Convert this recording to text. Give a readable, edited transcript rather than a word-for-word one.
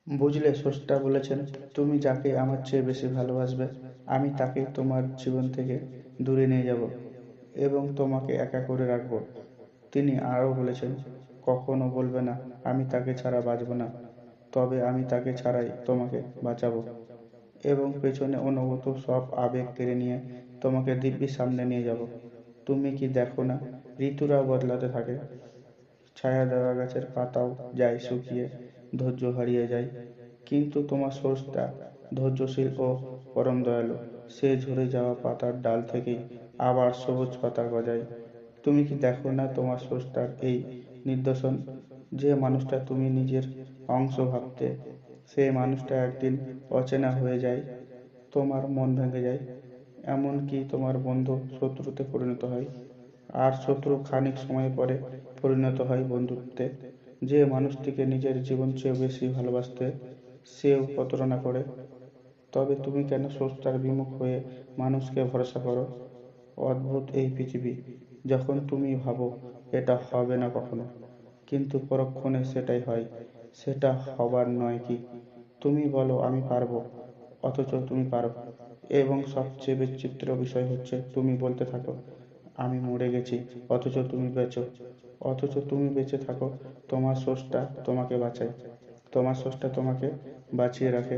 বুঝলে, স্রষ্টা বলেছেন, তুমি যাকে আমার চেয়ে বেশি ভালোবাসবে আমি তাকে তোমার জীবন থেকে দূরে নিয়ে যাব এবং তোমাকে একা করে রাখবো। তিনি আরও বলেছেন, কখনো বলবে না আমি তাকে ছাড়া বাঁচব না, তবে আমি তাকে ছাড়াই তোমাকে বাঁচাবো এবং পেছনে অনুভূত সব আবেগ কেড়ে নিয়ে তোমাকে দিব্যি সামনে নিয়ে যাব। তুমি কি দেখো না, ঋতুরাও বদলাতে থাকে, ছায়া দেওয়া গাছের পাতাও যায় শুকিয়ে, ধৈর্য হারিয়ে যায়, কিন্তু তোমার স্রষ্টা ধৈর্যশীল ও পরম দয়ালু। সে ঝরে যাওয়া পাতার ডাল থেকেই আবার সবুজ পাতা গজায়। তুমি কি দেখো না তোমার স্রষ্টার এই নিদর্শন? যে মানুষটা তুমি নিজের অংশ ভাবতে, সেই মানুষটা একদিন অচেনা হয়ে যায়, তোমার মন ভেঙে যায়, এমনকি তোমার বন্ধু শত্রুতে পরিণত হয়, আর শত্রু খানিক সময় পরে পরিণত হয় বন্ধুত্বে। যে মানুষটিকে নিজের জীবন চেয়ে বেশি ভালোবাসতে, সেও প্রতারণা করে। তবে তুমি কেন স্রষ্টার বিমুখ হয়ে মানুষকে ভরসা করো? অদ্ভুত এই পৃথিবী, যখন তুমি ভাবো এটা হবে না কখনো, কিন্তু পরক্ষণে সেটাই হয়। সেটা হবার নয় কি? তুমি বলো আমি পারবো, অথচ তুমি পারো। এবং সবচেয়ে বিচিত্র বিষয় হচ্ছে, তুমি বলতে থাকো আমি মরে গেছি, অথচ তুমি বেঁচো। অথচ তুমি বেঁচে থাকো, তোমার স্রষ্টা তোমাকে বাঁচায়, তোমার স্রষ্টা তোমাকে বাঁচিয়ে রাখে।